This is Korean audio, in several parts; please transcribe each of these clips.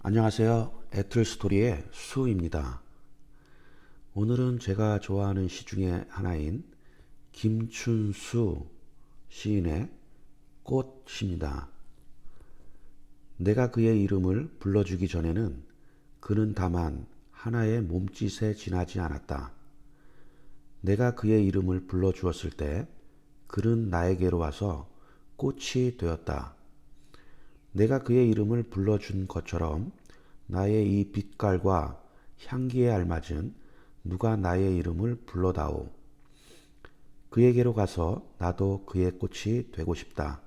안녕하세요. 애틀스토리의 수입니다. 오늘은 제가 좋아하는 시 중에 하나인 김춘수 시인의 꽃입니다. 내가 그의 이름을 불러주기 전에는 그는 다만 하나의 몸짓에 지나지 않았다. 내가 그의 이름을 불러주었을 때 그는 나에게로 와서 꽃이 되었다. 내가 그의 이름을 불러준 것처럼 나의 이 빛깔과 향기에 알맞은 누가 나의 이름을 불러다오. 그에게로 가서 나도 그의 꽃이 되고 싶다.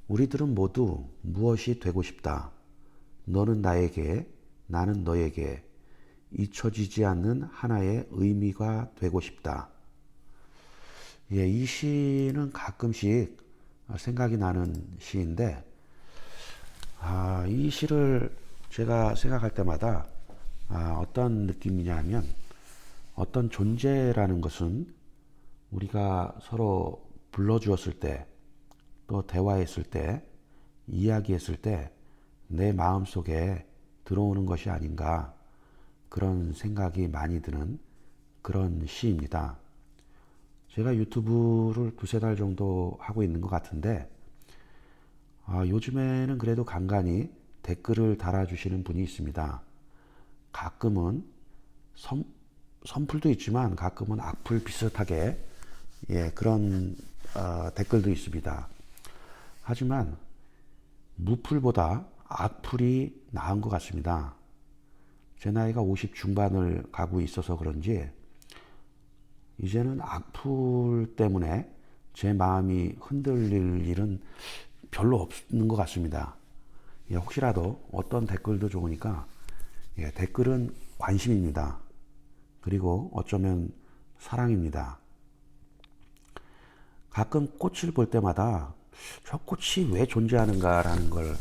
우리들은 모두 무엇이 되고 싶다. 너는 나에게, 나는 너에게 잊혀지지 않는 하나의 의미가 되고 싶다. 이 시는 가끔씩 생각이 나는 시인데, 이 시를 제가 생각할 때마다 어떤 느낌이냐 하면 어떤 존재라는 것은 우리가 서로 불러주었을 때, 또 대화했을 때, 이야기했을 때 내 마음속에 들어오는 것이 아닌가, 그런 생각이 많이 드는 그런 시입니다. 제가 유튜브를 두세 달 정도 하고 있는 것 같은데, 요즘에는 그래도 간간히 댓글을 달아주시는 분이 있습니다. 가끔은 선풀도 있지만 가끔은 악플 비슷하게 그런 댓글도 있습니다. 하지만 무풀보다 악플이 나은 것 같습니다. 제 나이가 50 중반을 가고 있어서 그런지 이제는 악플 때문에 제 마음이 흔들릴 일은 별로 없는 것 같습니다. 혹시라도 어떤 댓글도 좋으니까 댓글은 관심입니다. 그리고 어쩌면 사랑입니다. 가끔 꽃을 볼 때마다 저 꽃이 왜 존재하는가라는 걸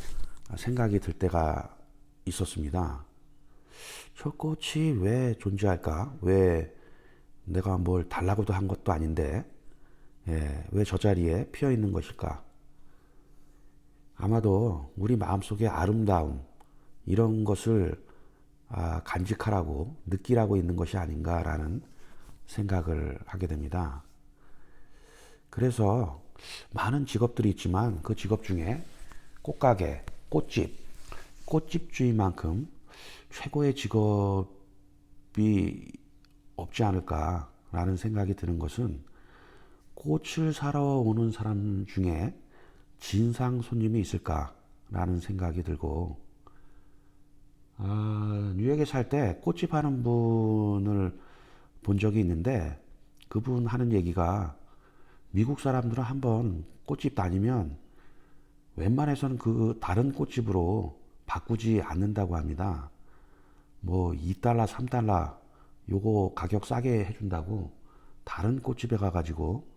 생각이 들 때가 있었습니다. 저 꽃이 왜 존재할까? 왜 내가 뭘 달라고도 한 것도 아닌데, 왜 저 자리에 피어 있는 것일까? 아마도 우리 마음속의 아름다움, 이런 것을 간직하라고, 느끼라고 있는 것이 아닌가라는 생각을 하게 됩니다. 그래서 많은 직업들이 있지만 그 직업 중에 꽃가게, 꽃집주의만큼 최고의 직업이 없지 않을까라는 생각이 드는 것은 꽃을 사러 오는 사람 중에 진상 손님이 있을까라는 생각이 들고, 뉴욕에 살 때 꽃집 하는 분을 본 적이 있는데 그분 하는 얘기가 미국 사람들은 한번 꽃집 다니면 웬만해서는 그 다른 꽃집으로 바꾸지 않는다고 합니다. 뭐 2달러, 3달러 요거 가격 싸게 해준다고 다른 꽃집에 가가지고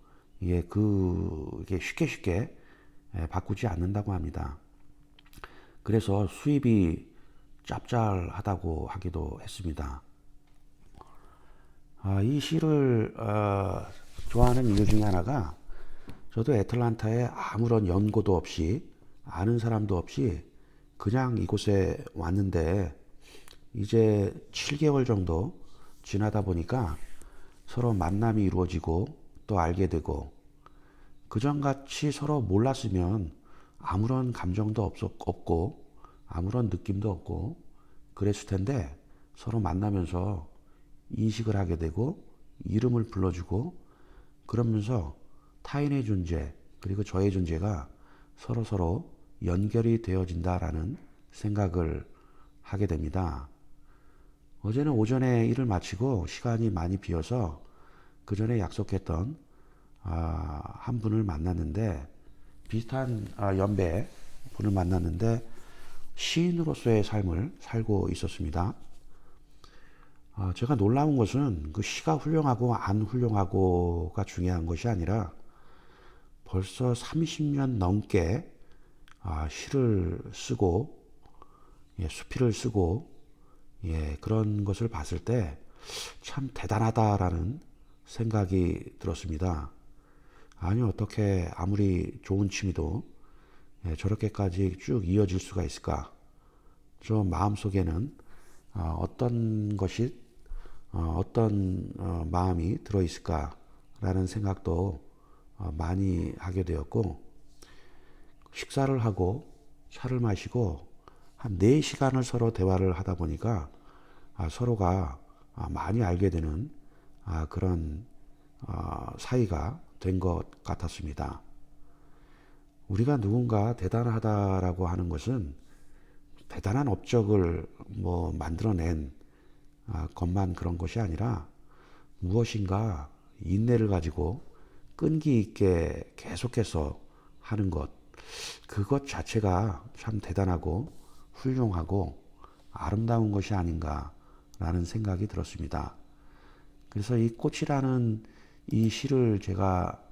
그게 쉽게 바꾸지 않는다고 합니다. 그래서 수입이 짭짤하다고 하기도 했습니다. 이 시를 좋아하는 이유 중에 하나가 저도 애틀란타에 아무런 연고도 없이 아는 사람도 없이 그냥 이곳에 왔는데 이제 7개월 정도 지나다 보니까 서로 만남이 이루어지고 또 알게 되고, 그전같이 서로 몰랐으면 아무런 감정도 없고 아무런 느낌도 없고 그랬을 텐데 서로 만나면서 인식을 하게 되고 이름을 불러주고 그러면서 타인의 존재 그리고 저의 존재가 서로 연결이 되어진다라는 생각을 하게 됩니다. 어제는 오전에 일을 마치고 시간이 많이 비어서 그 전에 약속했던 한 분을 만났는데, 비슷한 연배 분을 만났는데 시인으로서의 삶을 살고 있었습니다. 제가 놀라운 것은 그 시가 훌륭하고 안 훌륭하고가 중요한 것이 아니라 벌써 30년 넘게 시를 쓰고 수필을 쓰고 그런 것을 봤을 때 참 대단하다라는 생각이 들었습니다. 아니 어떻게 아무리 좋은 취미도 저렇게까지 쭉 이어질 수가 있을까? 저 마음속에는 어떤 것이 어떤 마음이 들어있을까라는 생각도 많이 하게 되었고, 식사를 하고 차를 마시고 한 4시간을 서로 대화를 하다 보니까 서로가 많이 알게 되는 그런 사이가 된 것 같았습니다. 우리가 누군가 대단하다라고 하는 것은 대단한 업적을 뭐 만들어낸 것만 그런 것이 아니라 무엇인가 인내를 가지고 끈기 있게 계속해서 하는 것, 그것 자체가 참 대단하고 훌륭하고 아름다운 것이 아닌가라는 생각이 들었습니다. 그래서 이 꽃이라는 이 시를 제가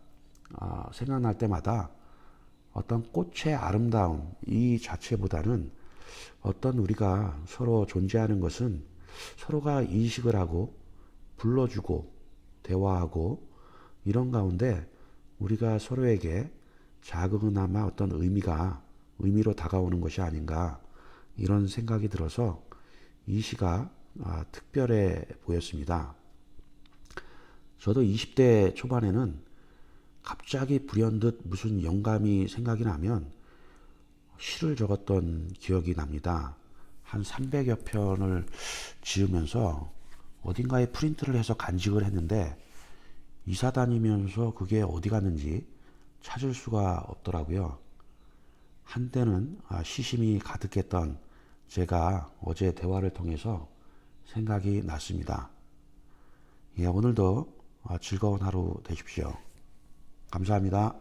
생각날 때마다 어떤 꽃의 아름다움 이 자체보다는 어떤 우리가 서로 존재하는 것은 서로가 인식을 하고 불러주고 대화하고 이런 가운데 우리가 서로에게 작은나마 어떤 의미로 다가오는 것이 아닌가 이런 생각이 들어서 이 시가 특별해 보였습니다. 저도 20대 초반에는 갑자기 불현듯 무슨 영감이 생각이 나면 시를 적었던 기억이 납니다. 한 300여 편을 지으면서 어딘가에 프린트를 해서 간직을 했는데 이사 다니면서 그게 어디 갔는지 찾을 수가 없더라고요. 한때는 시심이 가득했던 제가 어제 대화를 통해서 생각이 났습니다. 예, 오늘도 즐거운 하루 되십시오. 감사합니다.